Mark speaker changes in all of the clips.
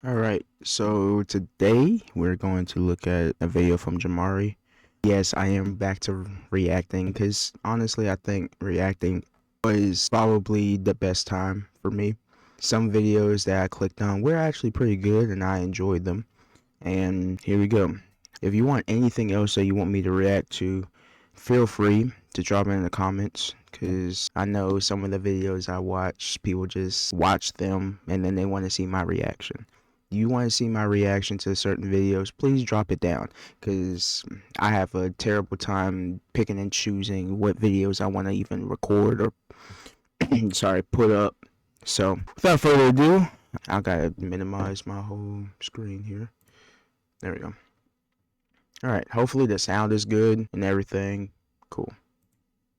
Speaker 1: Alright, so today we're going to look at a video from Jamari. Yes, I am back to reacting because honestly, I think reacting was probably the best time for me. Some videos that I clicked on were actually pretty good and I enjoyed them. And here we go. If you want anything else that you want me to react to, feel free to drop it in the comments because I know some of the videos I watch, people just watch them and then they want to see my reaction. You want to see my reaction to certain videos, please drop it down because I have a terrible time picking and choosing what videos I want to even record or sorry, put up. So without further ado, I gotta minimize my whole screen here. There we go. Alright, hopefully the sound is good and everything. Cool.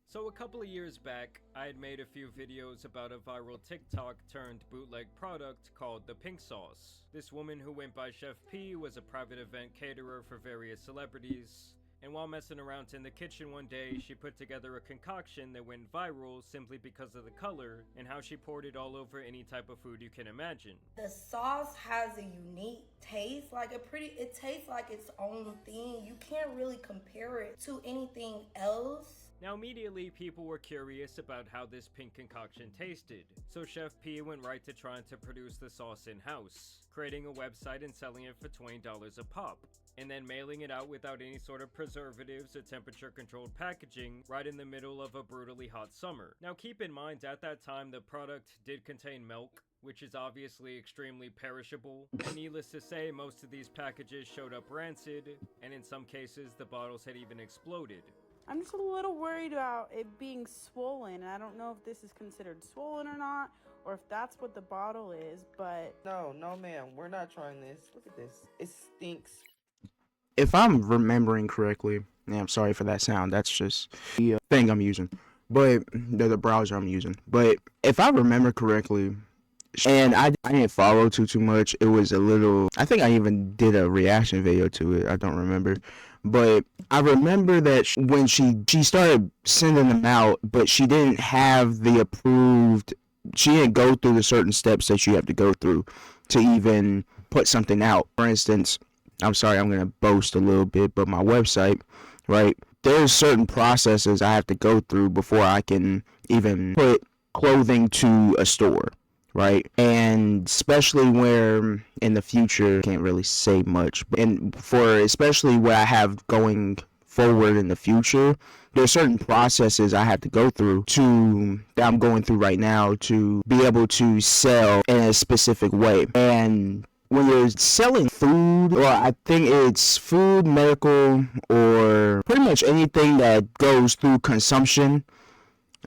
Speaker 2: So a couple of years back, I had made a few videos about a viral TikTok turned bootleg product called the Pink Sauce. This woman who went by Chef P was a private event caterer for various celebrities, and while messing around in the kitchen one day, she put together a concoction that went viral simply because of the color and how she poured it all over any type of food you can imagine.
Speaker 3: The sauce has a unique taste, it tastes like its own thing. You can't really compare it to anything else.
Speaker 2: Now immediately people were curious about how this pink concoction tasted, so Chef P went right to trying to produce the sauce in-house, creating a website and selling it for $20 a pop, and then mailing it out without any sort of preservatives or temperature controlled packaging right in the middle of a brutally hot summer. Now keep in mind at that time the product did contain milk, which is obviously extremely perishable, and needless to say most of these packages showed up rancid, and in some cases the bottles had even exploded.
Speaker 4: I'm just a little worried about it being swollen. I don't know if this is considered swollen or not, or if that's what the bottle is, but...
Speaker 5: No, ma'am, we're not trying this. Look at this. It stinks.
Speaker 1: If I'm remembering correctly, yeah, I'm sorry for that sound, that's just the thing I'm using. But, the browser I'm using. But, if I remember correctly, and I didn't follow too much, it was a little, I think I even did a reaction video to it, I don't remember. But I remember that when she started sending them out, but she didn't have the approved, she didn't go through the certain steps that you have to go through to even put something out. For instance, I'm sorry, I'm going to boast a little bit, but my website, right, there's certain processes I have to go through before I can even put clothing to a store. Right, and especially where in the future, can't really say much, and for especially what I have going forward in the future, there's certain processes I have to go through that I'm going through right now to be able to sell in a specific way. And when you're selling food, or I think it's food, medical, or pretty much anything that goes through consumption,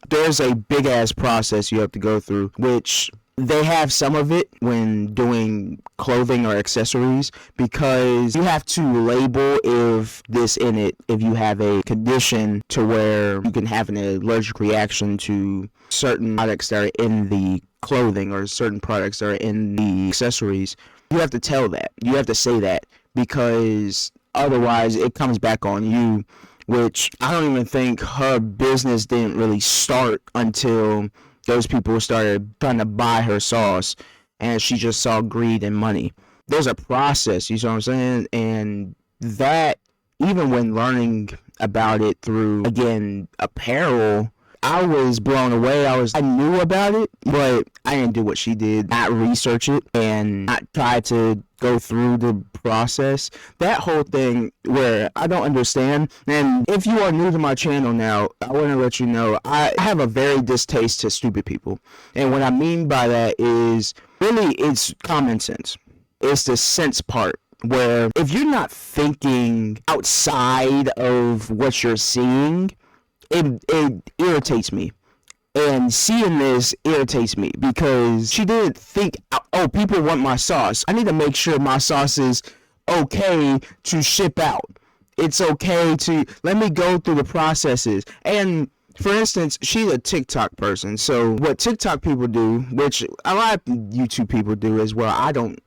Speaker 1: there's a big ass process you have to go through, which they have some of it when doing clothing or accessories, because you have to label if this in it, if you have a condition to where you can have an allergic reaction to certain products that are in the clothing or certain products that are in the accessories. You have to tell that. You have to say that, because otherwise it comes back on you, which I don't even think her business didn't really start until those people started trying to buy her sauce and she just saw greed and money. There's a process, you know what I'm saying? And that, even when learning about it through, again, apparel, I was blown away. I knew about it, but I didn't do what she did, not research it and not try to go through the process. That whole thing where I don't understand. And if you are new to my channel now, I want to let you know I have a very distaste to stupid people. And what I mean by that is really it's common sense. It's the sense part, where if you're not thinking outside of what you're seeing, it irritates me. And seeing this irritates me because she didn't think, oh, people want my sauce. I need to make sure my sauce is okay to ship out. It's okay to, let me go through the processes. And for instance, she's a TikTok person. So what TikTok people do, which a lot of YouTube people do as well, I don't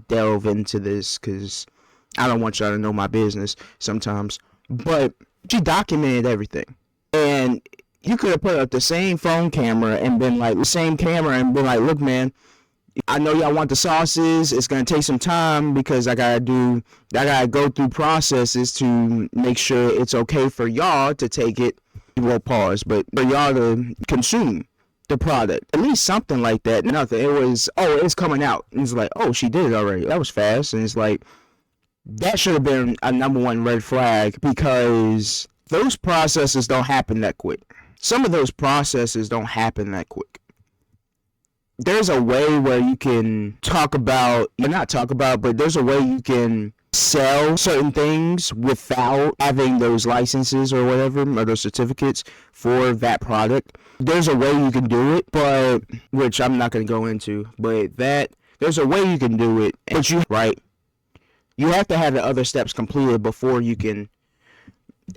Speaker 1: delve into this because I don't want y'all to know my business sometimes. But she documented everything. And you could have put up the same phone camera and been like, look, man, I know y'all want the sauces. It's gonna take some time because I gotta go through processes to make sure it's okay for y'all to take it. Well, pause, but for y'all to consume the product, at least something like that. Nothing. It was, oh, it's coming out. And it's like, oh, she did it already. That was fast. And it's like, that should have been a #1 red flag, because those processes don't happen that quick. Some of those processes don't happen that quick. There's a way where you can but there's a way you can sell certain things without having those licenses or whatever, or those certificates for that product. There's a way you can do it, but which I'm not going to go into, but there's a way you can do it, but you have to have the other steps completed before you can.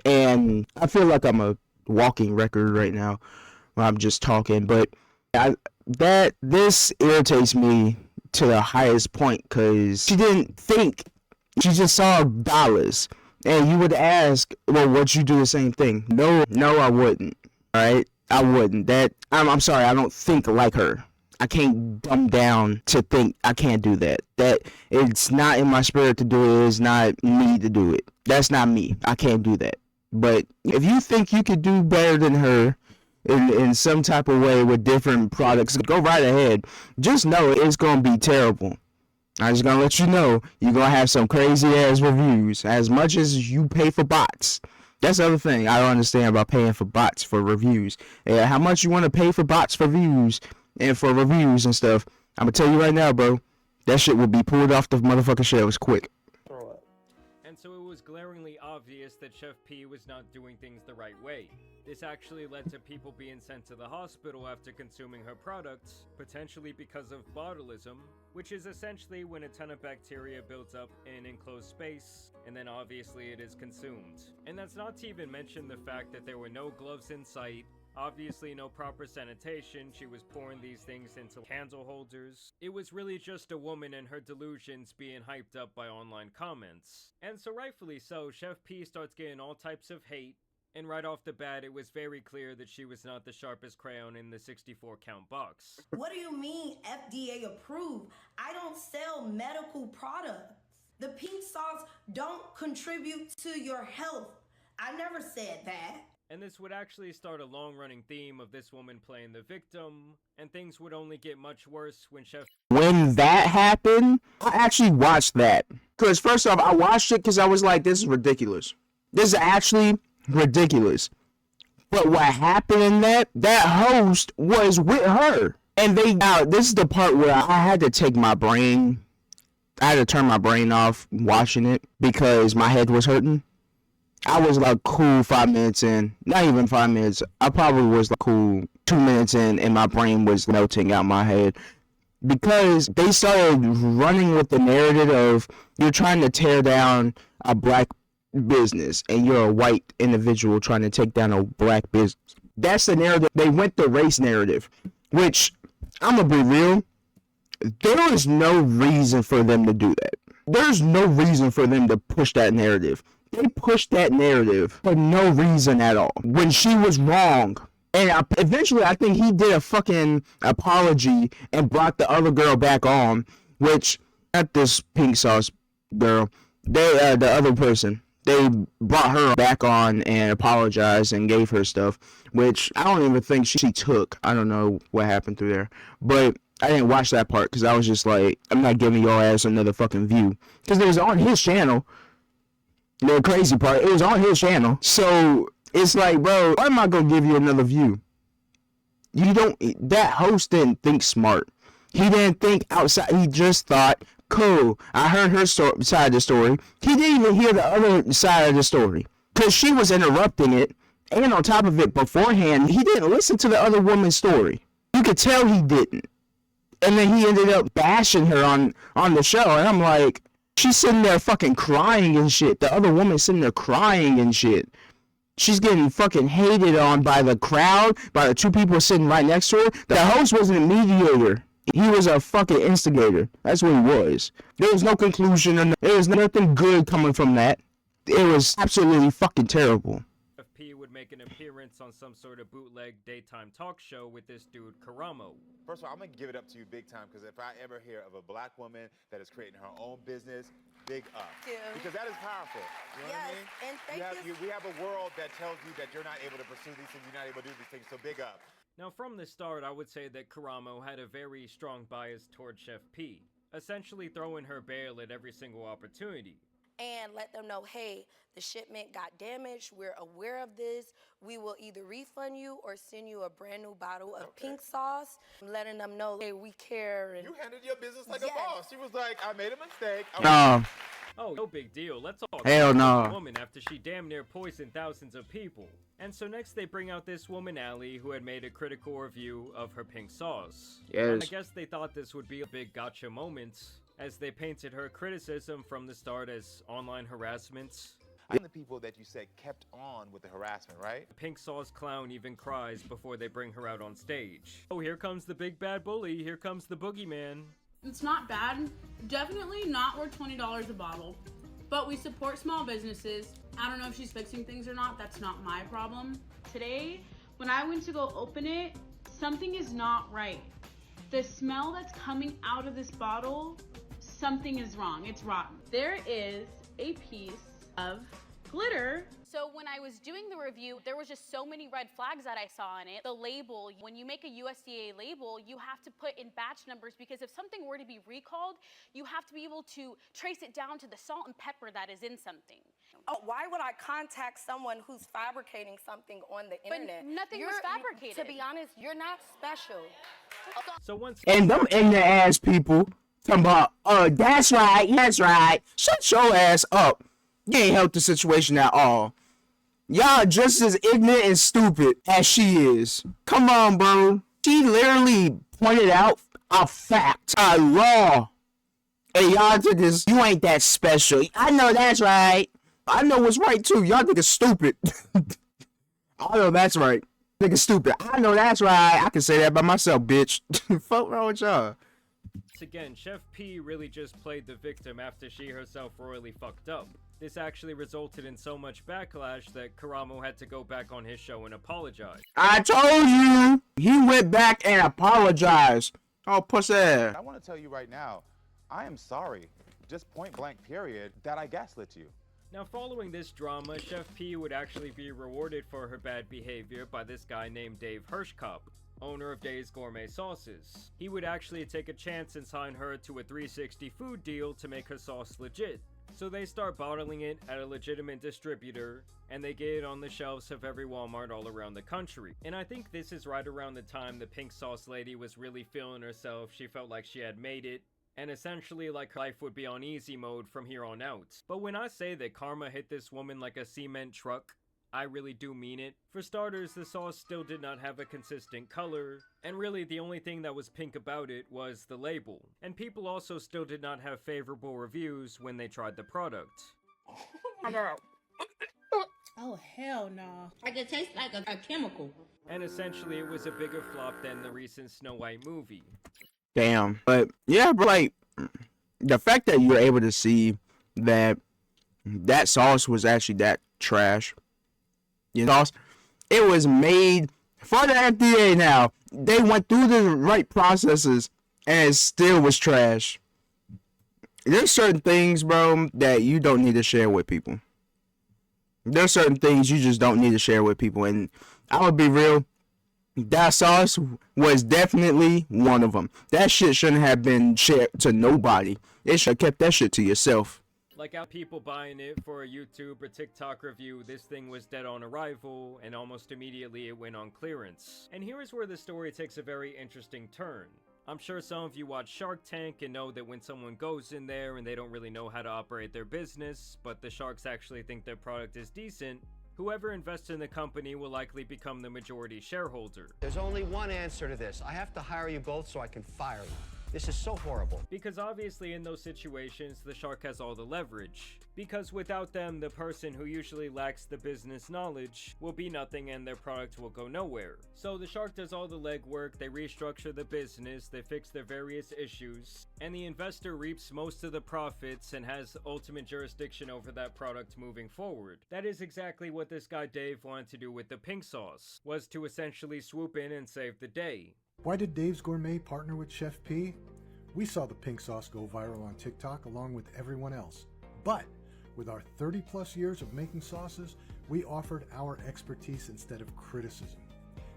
Speaker 1: And I feel like I'm a walking record right now when I'm just talking, but this irritates me to the highest point, because she didn't think. She just saw dollars, and you would ask, well, would you do the same thing? No, I wouldn't. All right, I wouldn't. I'm sorry, I don't think like her. I can't dumb down to think. I can't do that. That it's not in my spirit to do it. It's not me to do it. That's not me. I can't do that. But if you think you could do better than her in some type of way with different products, go right ahead. Just know it's going to be terrible. I'm just going to let you know, you're going to have some crazy ass reviews. As much as you pay for bots. That's the other thing I don't understand about paying for bots for reviews. How much you want to pay for bots for views and for reviews and stuff. I'm going to tell you right now, bro, that shit will be pulled off the motherfucking shelves quick.
Speaker 2: And so it was glaringly obvious that Chef P was not doing things the right way. This actually led to people being sent to the hospital after consuming her products, potentially because of botulism, which is essentially when a ton of bacteria builds up in an enclosed space, and then obviously it is consumed. And that's not to even mention the fact that there were no gloves in sight, obviously no proper sanitation. She was pouring these things into candle holders. It was really just a woman and her delusions being hyped up by online comments. And so rightfully so, Chef P starts getting all types of hate, and right off the bat it was very clear that she was not the sharpest crayon in the 64 count box.
Speaker 3: What do you mean FDA approved? I don't sell medical products. The pink sauce don't contribute to your health. I never said that.
Speaker 2: And this would actually start a long-running theme of this woman playing the victim, and things would only get much worse when Chef...
Speaker 1: When that happened, I actually watched that. Because first off, I watched it because I was like, this is ridiculous. This is actually ridiculous. But what happened in that host was with her. And this is the part where I had to take my brain, I had to turn my brain off watching it because my head was hurting. I was like cool 5 minutes in, not even 5 minutes. I probably was like cool 2 minutes in, and my brain was melting out my head because they started running with the narrative of you're trying to tear down a black business and you're a white individual trying to take down a black business. That's the narrative. They went the race narrative, which I'm gonna be real. There is no reason for them to do that. There's no reason for them to push that narrative. They pushed that narrative for no reason at all. When she was wrong. And eventually, I think he did a fucking apology and brought the other girl back on. Which, not this pink sauce girl. The other person. They brought her back on and apologized and gave her stuff. Which I don't even think she took. I don't know what happened through there. But I didn't watch that part because I was just like, I'm not giving your ass another fucking view. Because it was on his channel. The crazy part, it was on his channel. So it's like, bro, why am I gonna give you another view? That host didn't think smart. He didn't think outside. He just thought, cool, I heard her side of the story. He didn't even hear the other side of the story. Because she was interrupting it. And on top of it, beforehand, he didn't listen to the other woman's story. You could tell he didn't. And then he ended up bashing her on the show. And I'm like, she's sitting there fucking crying and shit. The other woman's sitting there crying and shit. She's getting fucking hated on by the crowd, by the two people sitting right next to her. The host wasn't a mediator. He was a fucking instigator. That's what he was. There was no conclusion. And there was nothing good coming from that. It was absolutely fucking terrible.
Speaker 2: FP would make make an appearance on some sort of bootleg daytime talk show with this dude Karamo.
Speaker 6: First of all, I'm gonna give it up to you big time, because if I ever hear of a black woman that is creating her own business, big up.
Speaker 3: Thank you.
Speaker 6: Because that is powerful. You know what I
Speaker 3: Yes,
Speaker 6: mean?
Speaker 3: and thank you.
Speaker 6: We have a world that tells you that you're not able to pursue these things, you're not able to do these things, so big up.
Speaker 2: Now, from the start, I would say that Karamo had a very strong bias toward Chef P, essentially throwing her bail at every single opportunity.
Speaker 7: And let them know, hey, the shipment got damaged. We're aware of this. We will either refund you or send you a brand new bottle of pink sauce. Letting them know, hey, we care. And
Speaker 6: You handled your business like
Speaker 7: Yes.
Speaker 6: a boss. She was like, I made a mistake.
Speaker 1: No.
Speaker 2: Oh, no big deal. Let's all
Speaker 1: Hell
Speaker 2: the
Speaker 1: no.
Speaker 2: woman after she damn near poisoned thousands of people. And so next they bring out this woman Allie, who had made a critical review of her pink sauce. And I
Speaker 1: Yes.
Speaker 2: guess they thought this would be a big gotcha moment, as they painted her criticism from the start as online harassment.
Speaker 6: I'm the people that you said kept on with the harassment, right?
Speaker 2: The pink sauce clown even cries before they bring her out on stage. Oh, here comes the big bad bully. Here comes the boogeyman.
Speaker 4: It's not bad. Definitely not worth $20 a bottle. But we support small businesses. I don't know if she's fixing things or not. That's not my problem. Today, when I went to go open it, something is not right. The smell that's coming out of this bottle, something is wrong. It's rotten. There is a piece of glitter.
Speaker 8: So when I was doing the review, there was just so many red flags that I saw in it. The label, when you make a USDA label, you have to put in batch numbers, because if something were to be recalled, you have to be able to trace it down to the salt and pepper that is in something.
Speaker 7: oh, why would I contact someone who's fabricating something on the
Speaker 8: But
Speaker 7: internet?
Speaker 8: nothing was fabricated.
Speaker 7: To be honest, you're not special.
Speaker 2: So once
Speaker 1: And them ignorant ass people talking about, oh, that's right. Shut your ass up. You ain't helped the situation at all. Y'all just as ignorant and stupid as she is. Come on, bro. She literally pointed out a fact, a law. And y'all think it's, you ain't that special. I know that's right. I know what's right too. Y'all think it's stupid. I know that's right. Think it's stupid. I know that's right. I can say that by myself, bitch. Fuck wrong with y'all.
Speaker 2: again, Chef P really just played the victim after she herself royally fucked up. This actually resulted in so much backlash that Karamo had to go back on his show and apologize.
Speaker 1: I told you! He went back and apologized. Oh, pussy.
Speaker 6: I want to tell you right now, I am sorry, just point blank period, that I gaslit you.
Speaker 2: Now, following this drama, Chef P would actually be rewarded for her bad behavior by this guy named Dave Hirschkopf, owner of Dave's Gourmet Sauces. He would actually take a chance and sign her to a 360 food deal to make her sauce legit. So they start bottling it at a legitimate distributor, and they get it on the shelves of every Walmart all around the country. And I think this is right around the time the pink sauce lady was really feeling herself. She felt like she had made it, and essentially like her life would be on easy mode from here on out. But when I say that karma hit this woman like a cement truck, I really do mean it. For starters, the sauce still did not have a consistent color, and really the only thing that was pink about it was the label. And people also still did not have favorable reviews when they tried the product.
Speaker 4: Oh, hell no.
Speaker 9: Like it tastes like a chemical.
Speaker 2: And essentially it was a bigger flop than the recent Snow White movie.
Speaker 1: Damn. But yeah, but like the fact that you're able to see that that sauce was actually that trash. You know, it was made for the FDA now. They went through the right processes and it still was trash. There's certain things, bro, that you don't need to share with people. There's certain things you just don't need to share with people. And I would be real, that sauce was definitely one of them. That shit shouldn't have been shared to nobody. It should have kept that shit to yourself.
Speaker 2: Like out people buying it for a YouTube or TikTok review, this thing was dead on arrival, and almost immediately it went on clearance. And here is where the story takes a very interesting turn. I'm sure some of you watch Shark Tank and know that when someone goes in there and they don't really know how to operate their business, but the sharks actually think their product is decent, whoever invests in the company will likely become the majority shareholder.
Speaker 10: There's only one answer to this. I have to hire you both so I can fire you. This is so horrible.
Speaker 2: Because obviously in those situations, the shark has all the leverage. Because without them, the person who usually lacks the business knowledge will be nothing and their product will go nowhere. So the shark does all the legwork, they restructure the business, they fix their various issues, and the investor reaps most of the profits and has ultimate jurisdiction over that product moving forward. That is exactly what this guy Dave wanted to do with the pink sauce, was to essentially swoop in and save the day.
Speaker 11: Why did Dave's Gourmet partner with Chef P? We saw the pink sauce go viral on TikTok along with everyone else. But with our 30 plus years of making sauces, we offered our expertise instead of criticism.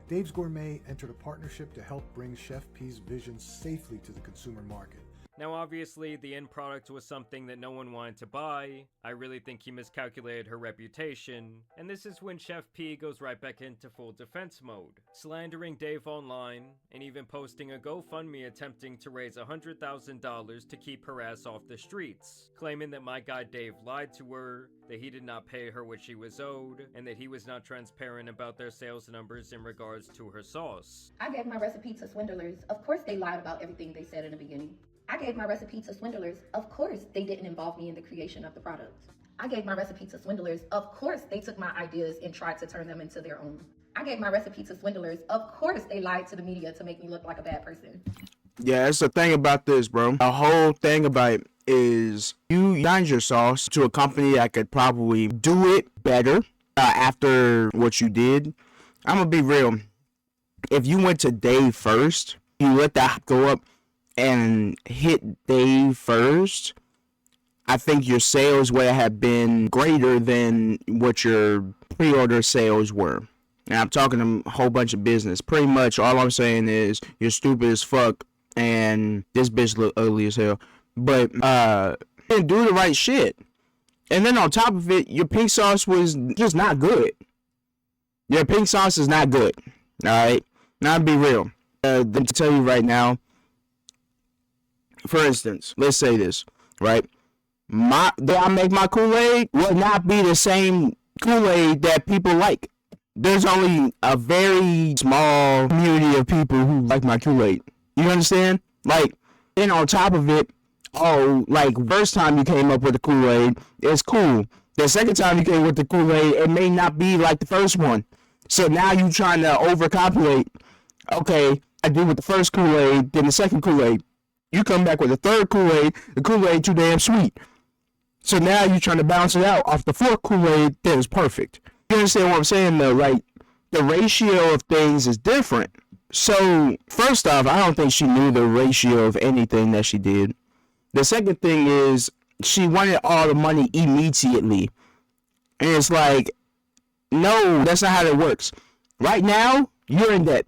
Speaker 11: Dave's Gourmet entered a partnership to help bring Chef P's vision safely to the consumer market.
Speaker 2: Now obviously the end product was something that no one wanted to buy. I really think he miscalculated her reputation, and this is when Chef P goes right back into full defense mode, slandering Dave online and even posting a GoFundMe attempting to raise $100,000 to keep her ass off the streets, claiming that my guy Dave lied to her, that he did not pay her what she was owed, and that he was not transparent about their sales numbers in regards to her sauce.
Speaker 12: I gave my recipe to swindlers. Of course they lied about everything they said in the beginning. I gave my recipe to swindlers. Of course they didn't involve me in the creation of the product. I gave my recipe to swindlers. Of course they took my ideas and tried to turn them into their own. I gave my recipe to swindlers. Of course they lied to the media to make me look like a bad person.
Speaker 1: Yeah, that's the thing about this, bro. The whole thing about it is you signed your sauce to a company that could probably do it better after what you did. I'm gonna be real. If you went to Dave first, you let that go up and hit Dave first, I think your sales would have been greater than what your pre-order sales were. And I'm talking a whole bunch of business. Pretty much all I'm saying is you're stupid as fuck and this bitch look ugly as hell. But didn't do the right shit. And then on top of it, your pink sauce was just not good. Your pink sauce is not good. Alright? Now to be real. To tell you right now, for instance, let's say this, right? That I make my Kool-Aid will not be the same Kool-Aid that people like. There's only a very small community of people who like my Kool-Aid. You understand? Like, then on top of it, first time you came up with the Kool-Aid, it's cool. The second time you came with the Kool-Aid, it may not be like the first one. So now you trying to overcomplicate. Okay, I did with the first Kool-Aid, then the second Kool-Aid. You come back with the third Kool-Aid, the Kool-Aid too damn sweet. So now you're trying to balance it out off the fourth Kool-Aid that is perfect. You understand what I'm saying though? Like, the ratio of things is different. So, first off, I don't think she knew the ratio of anything that she did. The second thing is, she wanted all the money immediately. And it's like, no, that's not how that works. Right now, you're in debt.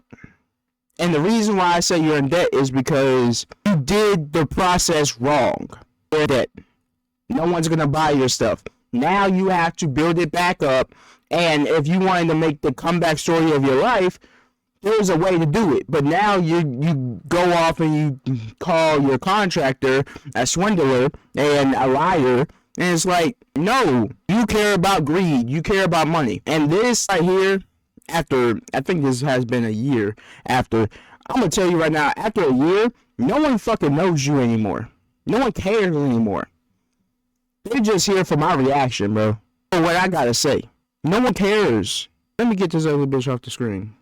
Speaker 1: And the reason why I say you're in debt is because you did the process wrong. You're in debt. No one's going to buy your stuff. Now you have to build it back up. And if you wanted to make the comeback story of your life, there's a way to do it. But now you go off and you call your contractor a swindler and a liar. And it's like, no, you care about greed. You care about money. And this right here, after, I think this has been a year after, I'm going to tell you right now, after a year, no one fucking knows you anymore. No one cares anymore. They're just here for my reaction, bro. For what I gotta say. No one cares. Let me get this ugly bitch off the screen.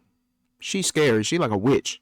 Speaker 1: She's scary. She like a witch.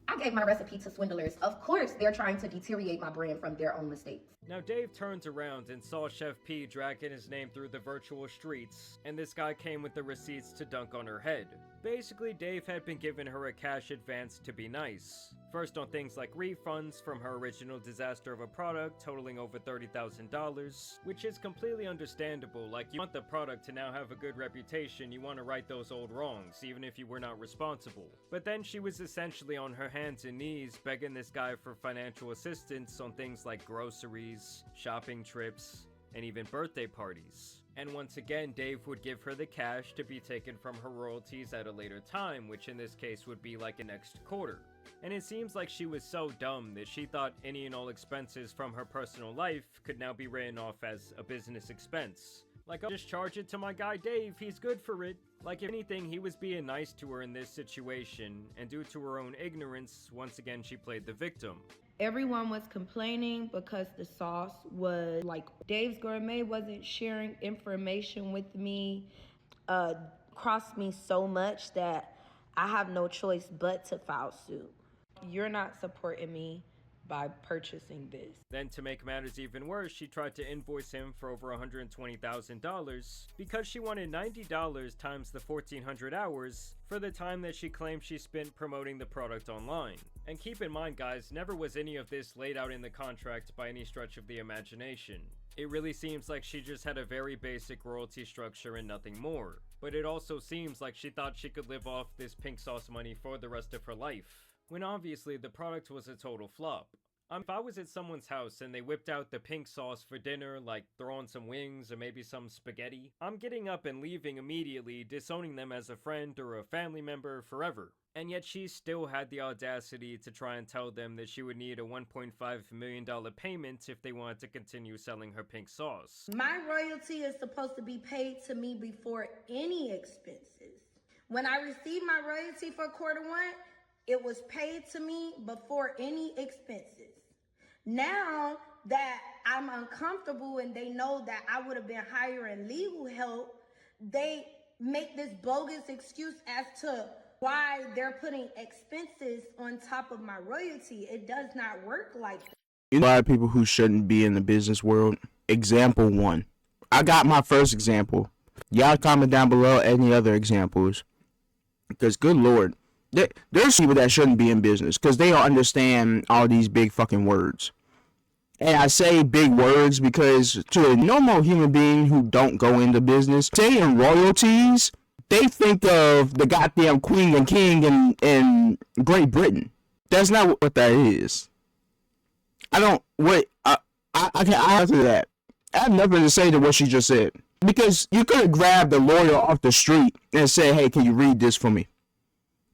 Speaker 12: I gave my recipe to swindlers. Of course, they're trying to deteriorate my brand from their own mistakes.
Speaker 2: Now Dave turns around and saw Chef P dragging his name through the virtual streets, and this guy came with the receipts to dunk on her head. Basically, Dave had been giving her a cash advance to be nice. First on things like refunds from her original disaster of a product totaling over $30,000, which is completely understandable. Like, you want the product to now have a good reputation, you want to right those old wrongs, even if you were not responsible. But then she was essentially on her hands and knees begging this guy for financial assistance on things like groceries, shopping trips, and even birthday parties. And once again, Dave would give her the cash to be taken from her royalties at a later time, which in this case would be like a next quarter. And it seems like she was so dumb that she thought any and all expenses from her personal life could now be written off as a business expense. Like, I'll just charge it to my guy Dave, he's good for it. Like, if anything, he was being nice to her in this situation, and due to her own ignorance, once again she played the victim.
Speaker 3: Everyone was complaining because the sauce was like Dave's Gourmet wasn't sharing information with me. Crossed me so much that I have no choice but to file suit. You're not supporting me by purchasing this.
Speaker 2: Then, to make matters even worse, she tried to invoice him for over $120,000 because she wanted $90 times the 1,400 hours for the time that she claimed she spent promoting the product online. And keep in mind, guys, never was any of this laid out in the contract by any stretch of the imagination. It really seems like she just had a very basic royalty structure and nothing more. But it also seems like she thought she could live off this pink sauce money for the rest of her life, when obviously the product was a total flop. If I was at someone's house and they whipped out the pink sauce for dinner, like throw on some wings or maybe some spaghetti, I'm getting up and leaving immediately, disowning them as a friend or a family member forever. And yet she still had the audacity to try and tell them that she would need a $1.5 million payment if they wanted to continue selling her pink sauce.
Speaker 3: My royalty is supposed to be paid to me before any expenses. When I received my royalty for quarter one, it was paid to me before any expenses. Now that I'm uncomfortable and they know that I would have been hiring legal help, they make this bogus excuse as to why they're putting expenses on top of my royalty. It does not work like that.
Speaker 1: You know, a lot of people who shouldn't be in the business world. Example 1. I got my first example. Y'all comment down below any other examples. Because good lord, there's people that shouldn't be in business because they don't understand all these big fucking words. And I say big words because to a normal human being who don't go into business, saying royalties, they think of the goddamn queen and king in Great Britain. That's not what that is. I can answer that. I have nothing to say to what she just said. Because you could have grabbed a lawyer off the street and said, hey, can you read this for me?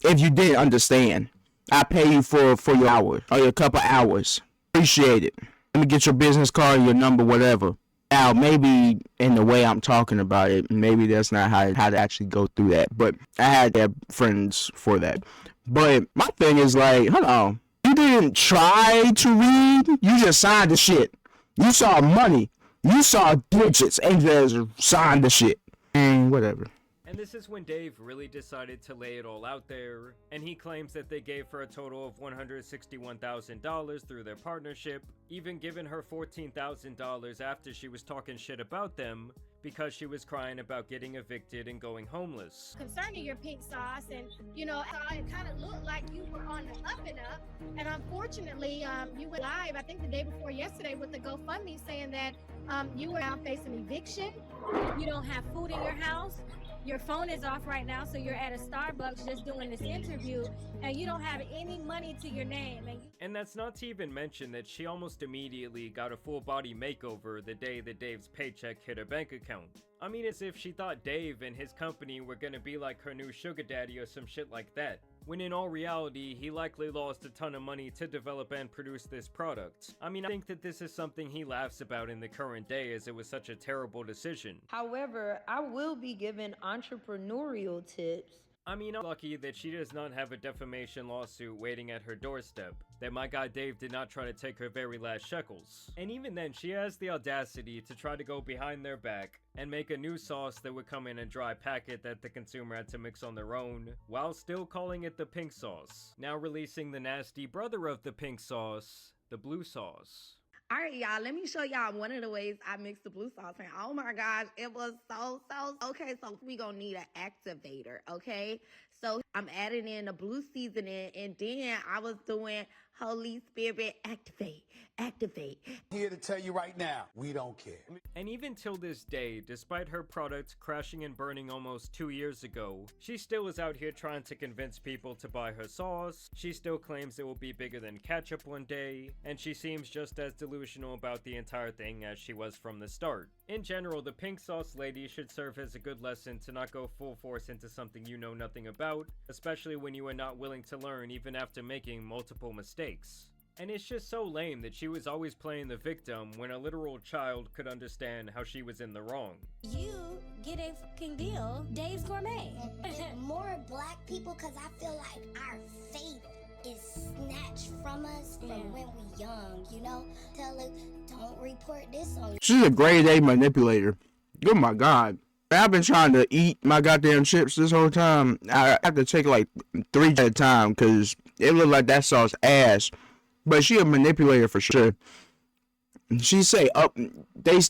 Speaker 1: If you didn't understand, I pay you for your hour or your couple hours. Appreciate it. Let me get your business card, your number, whatever. Now, maybe in the way I'm talking about it, maybe that's not how to actually go through that. But I had to have friends for that. But my thing is like, hold on. You didn't try to read. You just signed the shit. You saw money. You saw digits and just signed the shit. And whatever.
Speaker 2: And this is when Dave really decided to lay it all out there, and he claims that they gave her a total of $161,000 through their partnership, even giving her $14,000 after she was talking shit about them because she was crying about getting evicted and going homeless.
Speaker 10: Concerning your pink sauce, and you know, it kind of looked like you were on the up and up, and unfortunately, you went live, I think the day before yesterday, with the GoFundMe saying that you were now facing eviction, you don't have food in your house, your phone is off right now, so you're at a Starbucks just doing this interview, and you don't have any money to your name.
Speaker 2: And that's not to even mention that she almost immediately got a full body makeover the day that Dave's paycheck hit her bank account. I mean, as if she thought Dave and his company were gonna be like her new sugar daddy or some shit like that. When in all reality, he likely lost a ton of money to develop and produce this product. I mean, I think that this is something he laughs about in the current day as it was such a terrible decision.
Speaker 3: However, I will be given entrepreneurial tips.
Speaker 2: I mean, I'm lucky that she does not have a defamation lawsuit waiting at her doorstep, that my guy Dave did not try to take her very last shekels. And even then, she has the audacity to try to go behind their back and make a new sauce that would come in a dry packet that the consumer had to mix on their own, while still calling it the pink sauce. Now releasing the nasty brother of the pink sauce, the blue sauce.
Speaker 3: All right, y'all, let me show y'all one of the ways I mix the blue sauce. And oh my gosh, it was so. Okay, so we gonna need an activator, okay? So I'm adding in the blue seasoning, and then I was doing Holy Spirit activate.
Speaker 13: Here to tell you right now, we don't care.
Speaker 2: And even till this day, despite her product crashing and burning almost 2 years ago, she still is out here trying to convince people to buy her sauce. She still claims it will be bigger than ketchup one day, and she seems just as delusional about the entire thing as she was from the start. In general, the pink sauce lady should serve as a good lesson to not go full force into something you know nothing about, especially when you are not willing to learn even after making multiple mistakes. And it's just so lame that she was always playing the victim when a literal child could understand how she was in the wrong.
Speaker 10: You
Speaker 14: get a fucking deal. Dave's Gourmet. More black people, because I feel like our faith is snatched from us from when we young, you know? Tell it, don't report this on you.
Speaker 1: She's a grade A manipulator. Oh my God. I've been trying to eat my goddamn chips this whole time. I have to take like 3 at a time because it looked like that sauce ass. But she a manipulator for sure. She say he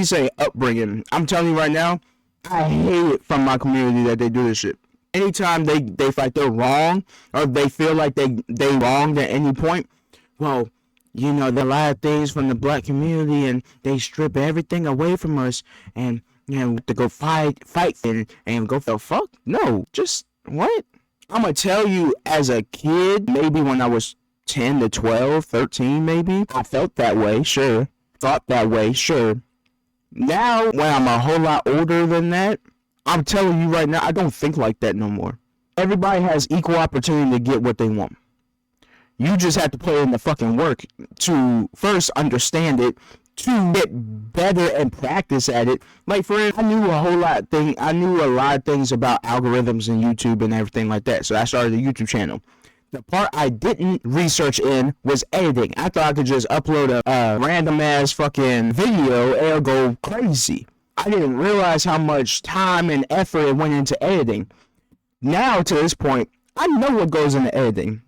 Speaker 1: say upbringing. I'm telling you right now, I hate it from my community that they do this shit. Anytime they feel like they're wrong or they feel like they wronged at any point, well, you know, there are a lot of things from the black community and they strip everything away from us and, you know, to go fight and go for fuck. No, just what? I'm gonna tell you, as a kid, maybe when I was 10 to 12, 13 maybe, I felt that way, sure. Thought that way, sure. Now, when I'm a whole lot older than that, I'm telling you right now, I don't think like that no more. Everybody has equal opportunity to get what they want. You just have to put in the fucking work to first understand it, to get better and practice at it. Like, for instance, I knew a lot of things about algorithms and YouTube and everything like that. So I started a YouTube channel. The part I didn't research in was editing. I thought I could just upload a random ass fucking video and it'll go crazy. I didn't realize how much time and effort went into editing. Now, to this point, I know what goes into editing.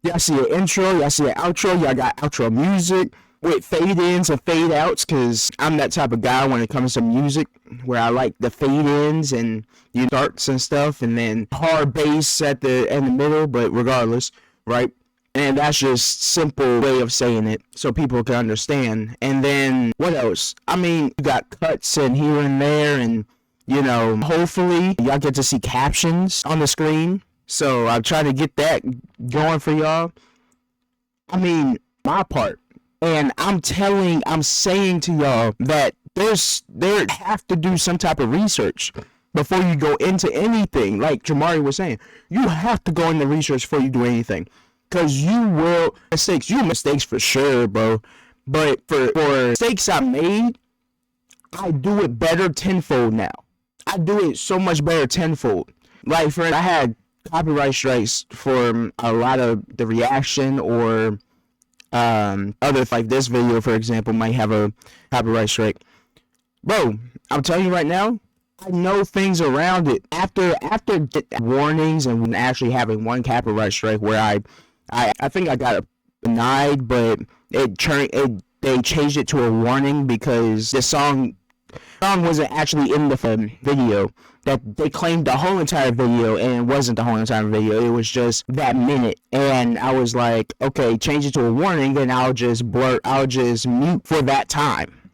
Speaker 1: Y'all see an intro, y'all see an outro, y'all got outro music with fade-ins and fade-outs, because I'm that type of guy when it comes to music, where I like the fade-ins and starts and stuff, and then hard bass in the middle, but regardless, right? And that's just simple way of saying it so people can understand. And then what else? I mean, you got cuts in here and there, and you know, hopefully y'all get to see captions on the screen. So I'll try to get that going for y'all. I mean, my part. And I'm saying to y'all that there have to do some type of research before you go into anything. Like Jamari was saying, you have to go into research before you do anything. Because you will mistakes for sure, bro. But for mistakes I made, I do it better tenfold now. I do it so much better tenfold. Like, I had copyright strikes for a lot of the reaction or other, like this video, for example, might have a copyright strike. Bro, I'm telling you right now, I know things around it. After warnings and actually having one copyright strike where I think I got denied, but they changed it to a warning because the song wasn't actually in the video. That they claimed the whole entire video, and it wasn't the whole entire video. It was just that minute, and I was like, okay, change it to a warning, then I'll just mute for that time.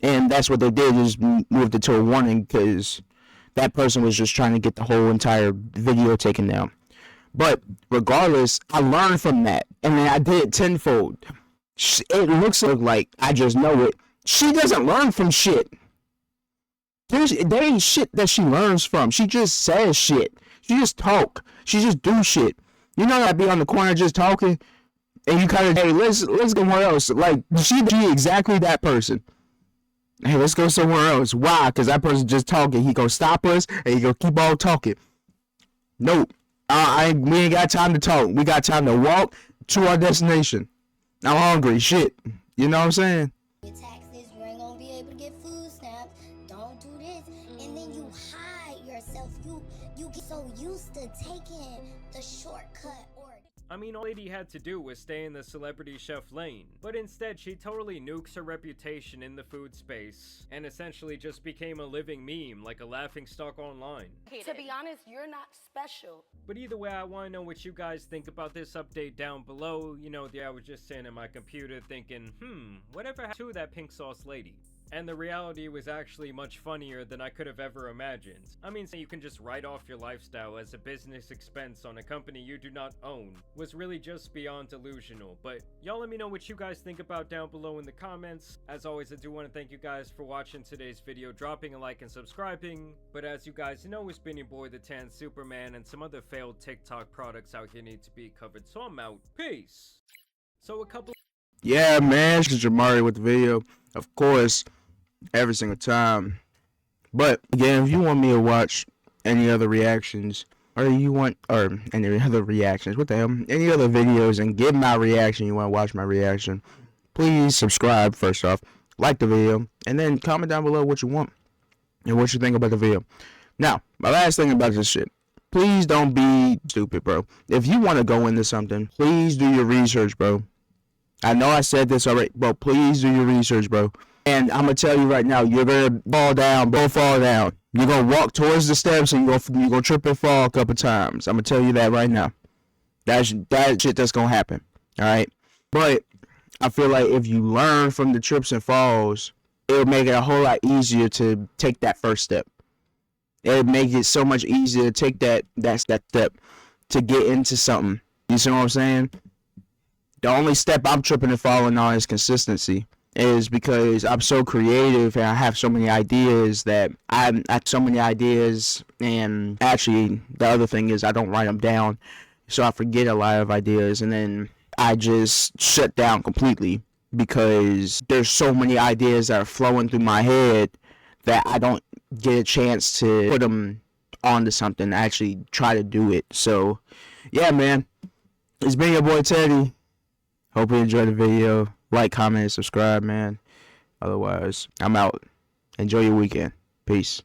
Speaker 1: And that's what they did, is moved it to a warning because that person was just trying to get the whole entire video taken down. But regardless, I learned from that, and then I did it tenfold. It looks like I just know it. She doesn't learn from shit. There ain't shit that she learns from. She just says shit. She just talk. She just do shit. You know that be on the corner just talking, and you kind of, hey, let's go somewhere else. Like, she exactly that person. Hey, let's go somewhere else. Why? Because that person just talking. He gonna stop us, and he gonna keep on talking. Nope. We ain't got time to talk. We got time to walk to our destination. I'm hungry. Shit. You know what I'm saying?
Speaker 14: Your taxes, you ain't gonna be able to get food stamps. Don't do this. And then you hide yourself. You get so used to taking the shortcut.
Speaker 2: I mean, all Lady had to do was stay in the celebrity chef lane, but instead she totally nukes her reputation in the food space, and essentially just became a living meme, like a laughingstock online.
Speaker 7: To be honest, you're not special.
Speaker 2: But either way, I want to know what you guys think about this update down below. You know, I was just sitting at my computer thinking, whatever happened to that pink sauce lady? And the reality was actually much funnier than I could have ever imagined. I mean, saying you can just write off your lifestyle as a business expense on a company you do not own was really just beyond delusional. But y'all let me know what you guys think about down below in the comments. As always, I do want to thank you guys for watching today's video, dropping a like and subscribing. But as you guys know, it's been your boy the Tan Superman, and some other failed TikTok products out here need to be covered. So I'm out. Peace. So
Speaker 1: Yeah, man, it's Jamari with the video. Of course, every single time But again, if you want me to watch any other reactions, or any other reactions, what the hell, any other videos and get my reaction, you want to watch my reaction, please subscribe first off, like the video, and then comment down below what you want and what you think about the video. Now, my last thing about this shit, please don't be stupid, bro. If you want to go into something, please do your research, bro. I know I said this already, but please do your research, bro. And I'm going to tell you right now, you're going to fall down, bro, fall down. You're going to walk towards the steps and you're going to trip and fall a couple times. I'm going to tell you that right now. That shit that's going to happen, all right? But I feel like if you learn from the trips and falls, it'll make it a whole lot easier to take that first step. It'll make it so much easier to take that step to get into something. You see what I'm saying? The only step I'm tripping and falling on is consistency. Is because I'm so creative and I have so many ideas that I have so many ideas, and actually the other thing is I don't write them down, so I forget a lot of ideas, and then I just shut down completely because there's so many ideas that are flowing through my head that I don't get a chance to put them onto something, actually try to do it. So yeah, man, it's been your boy Teddy. Hope you enjoyed the video. Like, comment, and subscribe, man. Otherwise, I'm out. Enjoy your weekend. Peace.